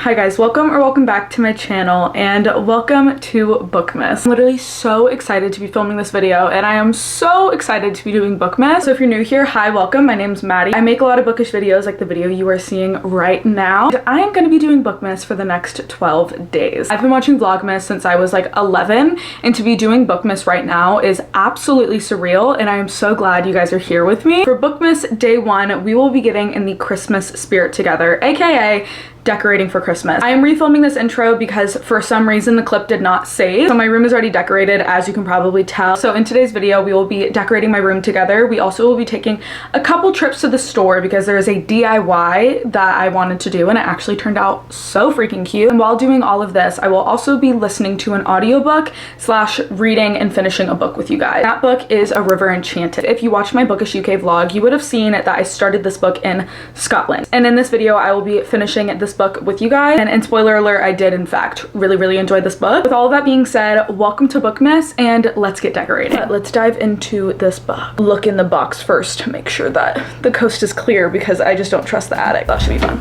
Hi guys, welcome back to my channel and welcome to Bookmas. I'm literally so excited to be filming this video and I am so excited to be doing Bookmas. So if you're new here, hi, welcome. My name's Maddie. I make a lot of bookish videos like the video you are seeing right now. And I am going to be doing Bookmas for the next 12 days. I've been watching Vlogmas since I was like 11 and to be doing Bookmas right now is absolutely surreal and I am so glad you guys are here with me. For Bookmas day 1, we will be getting in the Christmas spirit together, aka decorating for Christmas. I am refilming this intro because for some reason the clip did not save. So my room is already decorated, as you can probably tell. So in today's video, we will be decorating my room together. We also will be taking a couple trips to the store because there is a DIY that I wanted to do and it actually turned out so freaking cute. And while doing all of this, I will also be listening to an audiobook / reading and finishing a book with you guys. That book is A River Enchanted. If you watched my Bookish UK vlog, you would have seen that I started this book in Scotland. And in this video, I will be finishing this book with you guys, and spoiler alert, I did in fact really enjoy this book. With all of that being said, welcome to Bookmas and let's get decorating. But let's dive into this book. Look in the box first to make sure that the coast is clear because I just don't trust the attic. That should be fun.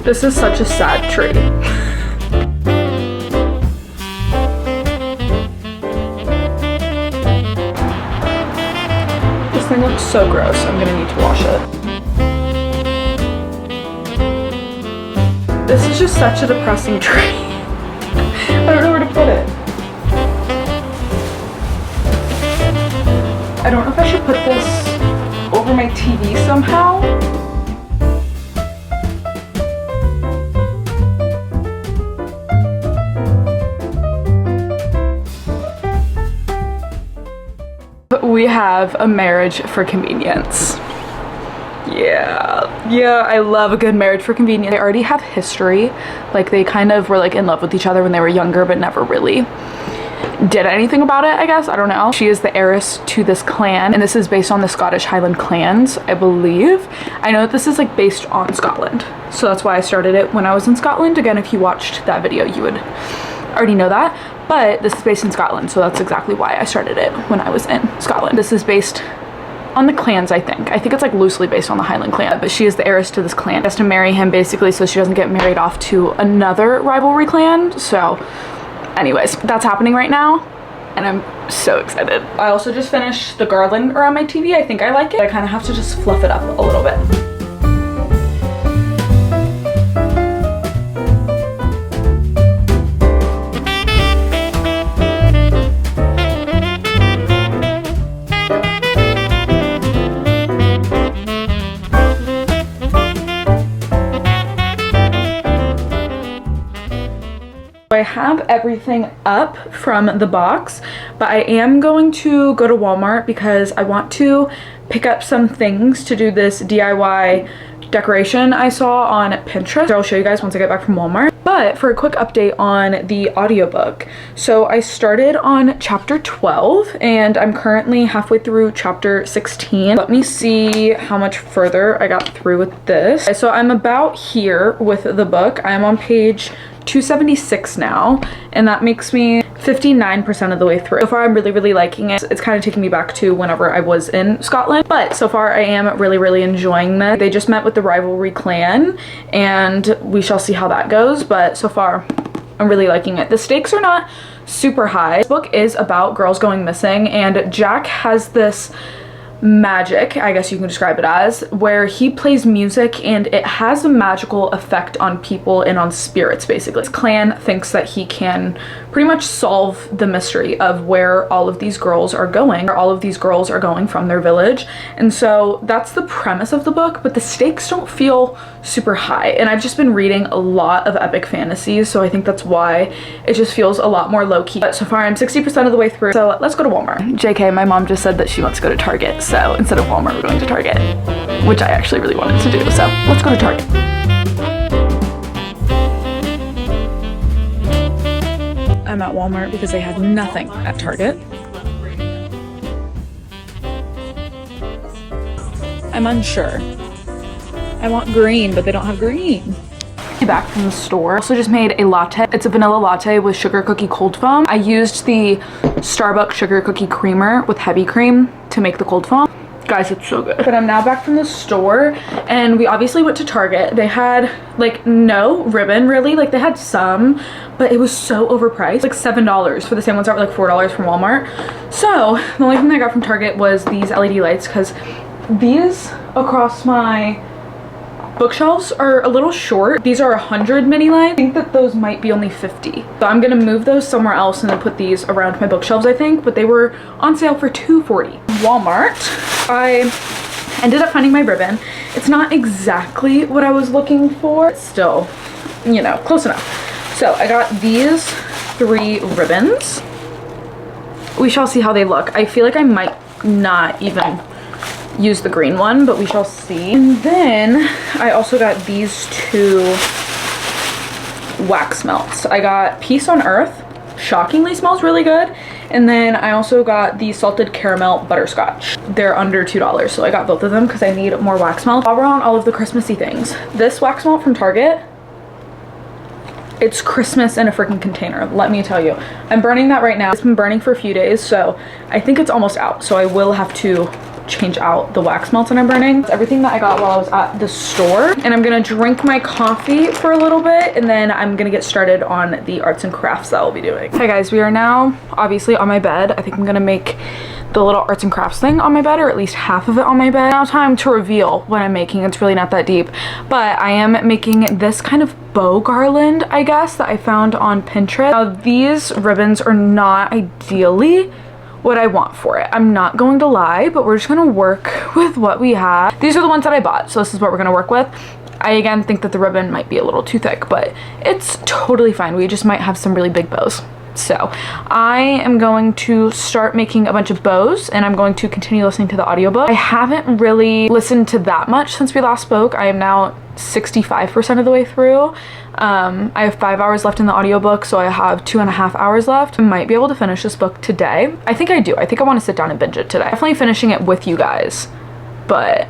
This is such a sad tree. This thing looks so gross. I'm gonna need to wash it. This is just such a depressing tree. I don't know where to put it. I don't know if I should put this over my TV somehow. We have A Marriage for Convenience. Yeah, I love a good marriage for convenience. They already have history, like they kind of were like in love with each other when they were younger but never really did anything about it, I guess. I don't know. She is the heiress to this clan and this is based on the Scottish Highland clans, I believe. I know that this is like based on Scotland, so that's why I started it when I was in Scotland. Again, if you watched that video you would already know that, but this is based in Scotland, so that's exactly why I started it when I was in Scotland. This is based on the clans, I think it's like loosely based on the Highland clan, but she is the heiress to this clan. She has to marry him basically so she doesn't get married off to another rivalry clan. So anyways, that's happening right now and I'm so excited. I also just finished the garland around my TV. I think I like it. I kind of have to just fluff it up a little bit. I have everything up from the box, but I am going to go to Walmart because I want to pick up some things to do this DIY decoration I saw on Pinterest. So I'll show you guys once I get back from Walmart. But for a quick update on the audiobook, so I started on chapter 12 and I'm currently halfway through chapter 16. Let me see how much further I got through with this. So I'm about here with the book. I'm on page 276 now, and that makes me 59% of the way through. So far I'm really liking it. It's kind of taking me back to whenever I was in Scotland, but so far I am really enjoying this. They just met with the rivalry clan and we shall see how that goes, but so far I'm really liking it. The stakes are not super high. This book is about girls going missing and Jack has this magic, I guess you can describe it as, where he plays music and it has a magical effect on people and on spirits basically. His clan thinks that he can pretty much solve the mystery of where all of these girls are going, or all of these girls are going from their village. And so that's the premise of the book, but the stakes don't feel super high. And I've just been reading a lot of epic fantasies, so I think that's why it just feels a lot more low-key. But so far I'm 60% of the way through, so let's go to Walmart. JK, my mom just said that she wants to go to Target, so instead of Walmart we're going to Target, which I actually really wanted to do, so let's go to Target. I'm at Walmart because they had nothing at Target. I'm unsure. I want green, but they don't have green. Back from the store. Also just made a latte. It's a vanilla latte with sugar cookie cold foam. I used the Starbucks sugar cookie creamer with heavy cream to make the cold foam. Guys, it's so good. But I'm now back from the store, and we obviously went to Target. They had like no ribbon really, like they had some, but it was so overpriced, like $7 for the same ones that were like $4 from Walmart. So the only thing I got from Target was these LED lights, because these across my bookshelves are a little short. These are 100 mini lights. I think that those might be only 50. So I'm gonna move those somewhere else and then put these around my bookshelves, I think, but they were on sale for $2.40. Walmart, I ended up finding my ribbon. It's not exactly what I was looking for. It's still, you know, close enough. So I got these 3 ribbons. We shall see how they look. I feel like I might not even use the green one, but we shall see. And then I also got these 2 wax melts. I got Peace on Earth, shockingly smells really good, and then I also got the salted caramel butterscotch. They're under $2, so I got both of them because I need more wax melt. While we're on all of the Christmassy things, this wax melt from Target, it's Christmas in a freaking container, let me tell you. I'm burning that right now. It's been burning for a few days, so I think it's almost out, so I will have to change out the wax melts that I'm burning. That's everything that I got while I was at the store, and I'm gonna drink my coffee for a little bit, and then I'm gonna get started on the arts and crafts that I'll be doing. Okay guys, we are now obviously on my bed. I think I'm gonna make the little arts and crafts thing on my bed, or at least half of it on my bed. Now time to reveal what I'm making. It's really not that deep, but I am making this kind of bow garland, I guess, that I found on Pinterest. Now these ribbons are not ideally what I want for it. I'm not going to lie, but we're just gonna work with what we have. These are the ones that I bought, so this is what we're gonna work with. I again think that the ribbon might be a little too thick, but it's totally fine. We just might have some really big bows. So I am going to start making a bunch of bows, and I'm going to continue listening to the audiobook. I haven't really listened to that much since we last spoke. I am now 65% of the way through. I have 5 hours left in the audiobook, so I have 2.5 hours left. I might be able to finish this book today. I think I do. I think I want to sit down and binge it today. Definitely finishing it with you guys, but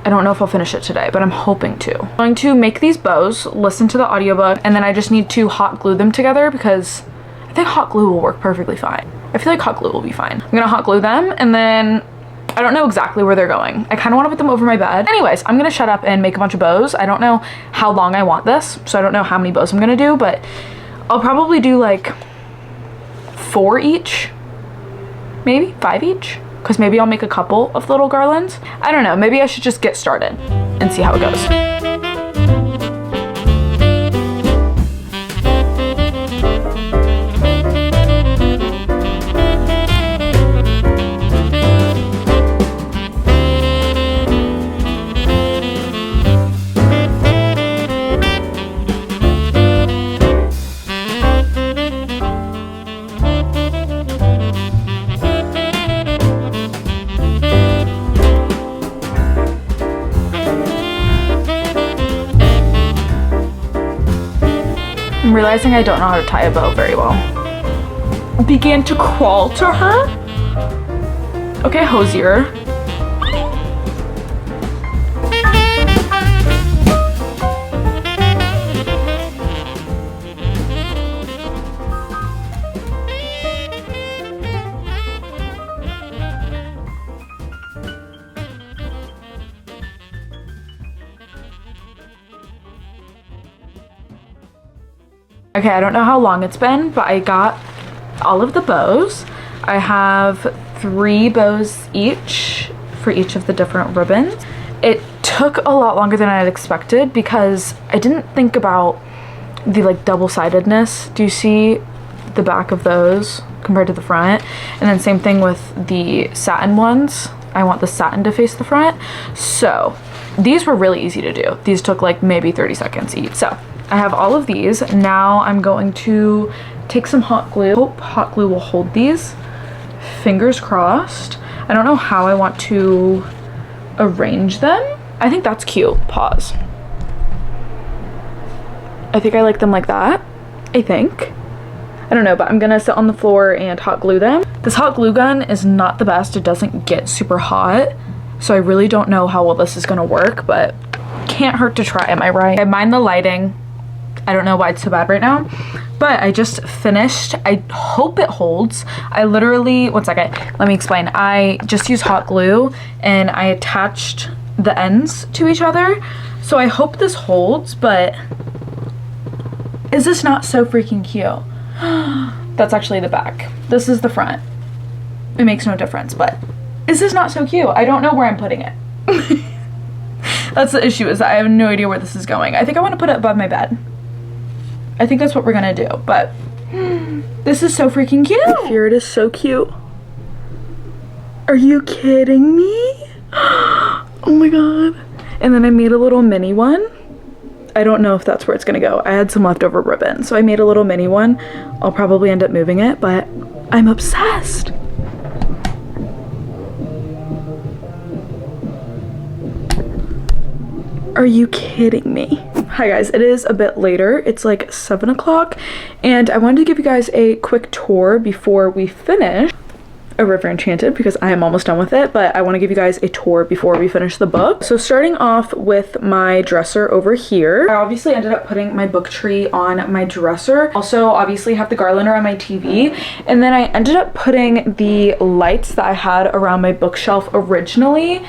I don't know if I'll finish it today, but I'm hoping to. I'm going to make these bows, listen to the audiobook, and then I just need to hot glue them together because I think hot glue will work perfectly fine. I feel like hot glue will be fine. I'm gonna hot glue them, and then I don't know exactly where they're going. I kind of want to put them over my bed. Anyways, I'm gonna shut up and make a bunch of bows. I don't know how long I want this, so I don't know how many bows I'm gonna do, but I'll probably do like 4 each, maybe 5 each, because maybe I'll make a couple of little garlands. I don't know, maybe I should just get started and see how it goes. I'm realizing I don't know how to tie a bow very well. Began to crawl to her. Okay, hosier. Okay, I don't know how long it's been, but I got all of the bows. I have 3 bows each for each of the different ribbons. It took a lot longer than I had expected because I didn't think about the like double-sidedness. Do you see the back of those compared to the front? And then same thing with the satin ones. I want the satin to face the front. So these were really easy to do. These took like maybe 30 seconds each. So I have all of these. Now I'm going to take some hot glue. Hope hot glue will hold these. Fingers crossed. I don't know how I want to arrange them. I think that's cute. Pause. I think I like them like that. I think. I don't know, but I'm gonna sit on the floor and hot glue them. This hot glue gun is not the best. It doesn't get super hot, so I really don't know how well this is gonna work, but can't hurt to try, am I right? I mind the lighting I don't know why it's so bad right now, but I just finished. I hope it holds. I literally, one second, let me explain. I just used hot glue and I attached the ends to each other. So I hope this holds, but is this not so freaking cute? That's actually the back. This is the front. It makes no difference, but is this not so cute? I don't know where I'm putting it. That's the issue, is that I have no idea where this is going. I think I want to put it above my bed. I think that's what we're gonna do, but this is so freaking cute. Here it is, so cute. Are you kidding me? Oh my god. And then I made a little mini one. I don't know if that's where it's gonna go. I had some leftover ribbon, so I made a little mini one. I'll probably end up moving it, but I'm obsessed. Are you kidding me? Hi guys, it is a bit later. It's like 7 o'clock, and I wanted to give you guys a quick tour before we finish A River Enchanted, because I am almost done with it, but I want to give you guys a tour before we finish the book. So starting off with my dresser over here, I obviously ended up putting my book tree on my dresser. Also obviously have the garland around my TV, and then I ended up putting the lights that I had around my bookshelf originally.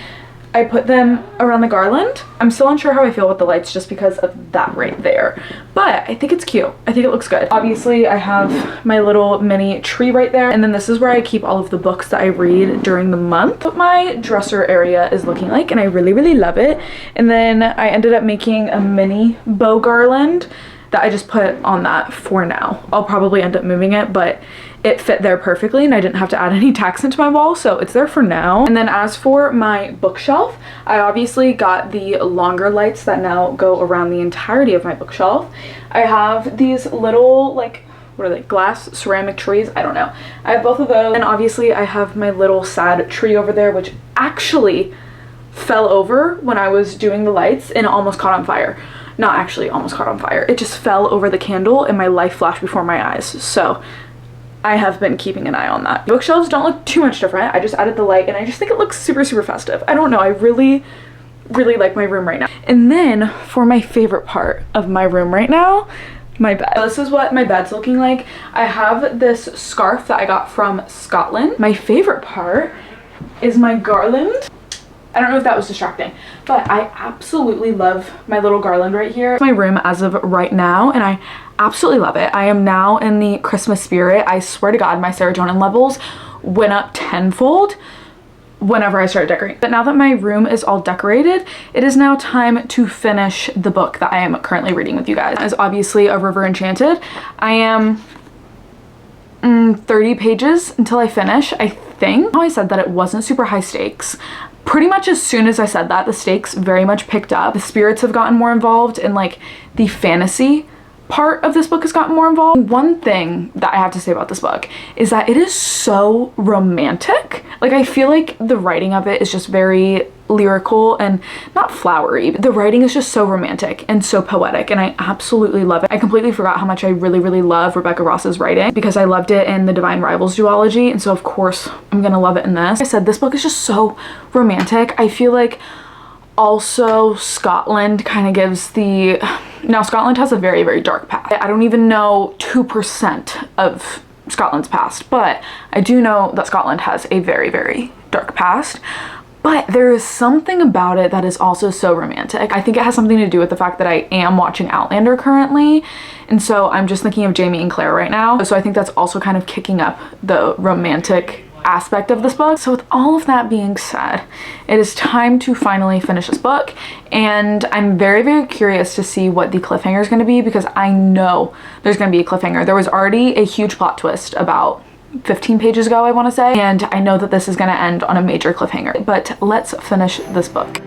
I put them around the garland. I'm still unsure how I feel with the lights just because of that right there, but I think it's cute. I think it looks good. Obviously I have my little mini tree right there, and then this is where I keep all of the books that I read during the month. What my dresser area is looking like, and I really, really love it. And then I ended up making a mini bow garland that I just put on that for now. I'll probably end up moving it, but it fit there perfectly and I didn't have to add any tacks into my wall, so it's there for now. And then as for my bookshelf, I obviously got the longer lights that now go around the entirety of my bookshelf. I have these little, like, what are they, glass ceramic trees? I don't know. I have both of those, and obviously I have my little sad tree over there, which actually fell over when I was doing the lights and it almost caught on fire. Not actually almost caught on fire. It just fell over the candle and my life flashed before my eyes. So I have been keeping an eye on that. Bookshelves don't look too much different. I just added the light and I just think it looks super, super festive. I don't know. I really, really like my room right now. And then for my favorite part of my room right now, my bed. This is what my bed's looking like. I have this scarf that I got from Scotland. My favorite part is my garland. I don't know if that was distracting, but I absolutely love my little garland right here. It's my room as of right now, and I absolutely love it. I am now in the Christmas spirit. I swear to God, my serotonin levels went up tenfold whenever I started decorating. But now that my room is all decorated, it is now time to finish the book that I am currently reading with you guys. It's obviously A River Enchanted. I am 30 pages until I finish, I think. I said that it wasn't super high stakes. Pretty much as soon as I said that, the stakes very much picked up. The spirits have gotten more involved, and like the fantasy part of this book has gotten more involved. One thing that I have to say about this book is that it is so romantic. Like, I feel like the writing of it is just very lyrical and not flowery. The writing is just so romantic and so poetic, and I absolutely love it. I completely forgot how much I really, really love Rebecca Ross's writing because I loved it in the Divine Rivals duology, and so of course I'm gonna love it in this. Like I said, this book is just so romantic. I feel like also Scotland kind of gives the, now Scotland has a very, very dark past. I don't even know 2% of Scotland's past, but I do know that Scotland has a very, very dark past. But there is something about it that is also so romantic. I think it has something to do with the fact that I am watching Outlander currently, and so I'm just thinking of Jamie and Claire right now. So I think that's also kind of kicking up the romantic aspect of this book. So with all of that being said, it is time to finally finish this book, and I'm very, very curious to see what the cliffhanger is going to be, because I know there's going to be a cliffhanger. There was already a huge plot twist about 15 pages ago, I want to say, and I know that this is going to end on a major cliffhanger. But let's finish this book.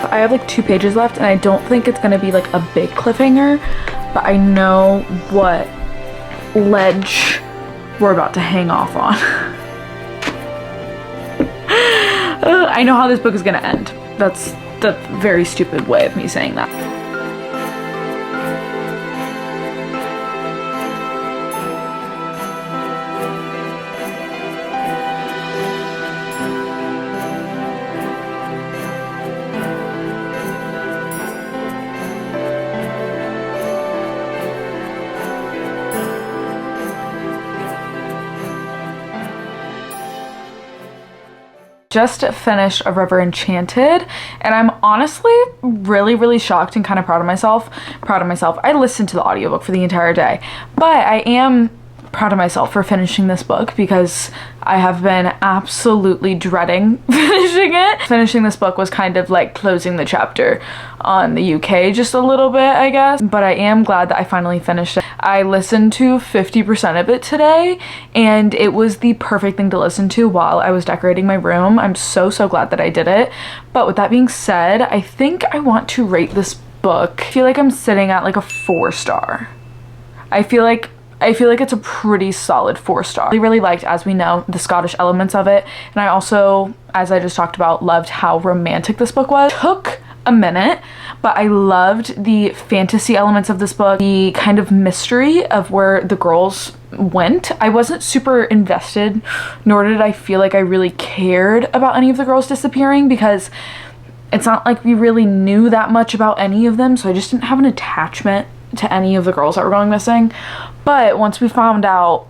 I have like 2 pages left, and I don't think it's gonna be like a big cliffhanger, but I know what ledge we're about to hang off on. I know how this book is gonna end. That's the very stupid way of me saying that. Just finished A River Enchanted, and I'm honestly really shocked and kind of proud of myself. I listened to the audiobook for the entire day, but I am proud of myself for finishing this book because I have been absolutely dreading finishing it. Finishing this book was kind of like closing the chapter on the UK just a little bit, I guess, but I am glad that I finally finished it. I listened to 50% of it today, and it was the perfect thing to listen to while I was decorating my room. I'm so glad that I did it. But with that being said, I think I want to rate this book. I feel like I'm sitting at like a 4-star. I feel like it's a pretty solid 4-star. I really liked, as we know, the Scottish elements of it. And I also, as I just talked about, loved how romantic this book was. It took a minute, but I loved the fantasy elements of this book, the kind of mystery of where the girls went. I wasn't super invested, nor did I feel like I really cared about any of the girls disappearing, because it's not like we really knew that much about any of them, so I just didn't have an attachment to any of the girls that were going missing. But once we found out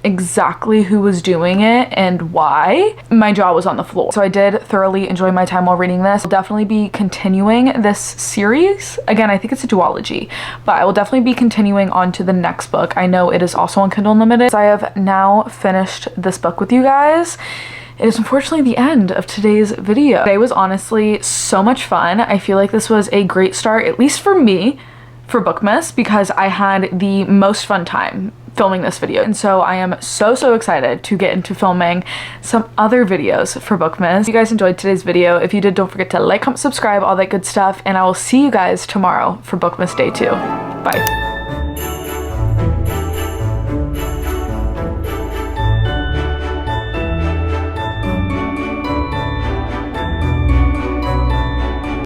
exactly who was doing it and why, my jaw was on the floor. So I did thoroughly enjoy my time while reading this. I'll definitely be continuing this series. Again, I think it's a duology, but I will definitely be continuing on to the next book. I know it is also on Kindle Unlimited. So I have now finished this book with you guys. It is unfortunately the end of today's video. Today was honestly so much fun. I feel like this was a great start, at least for me, for Bookmas, because I had the most fun time filming this video, and so I am so excited to get into filming some other videos for Bookmas. If you guys enjoyed today's video, if you did, don't forget to like, comment, subscribe, all that good stuff, and I will see you guys tomorrow for Bookmas Day 2. Bye.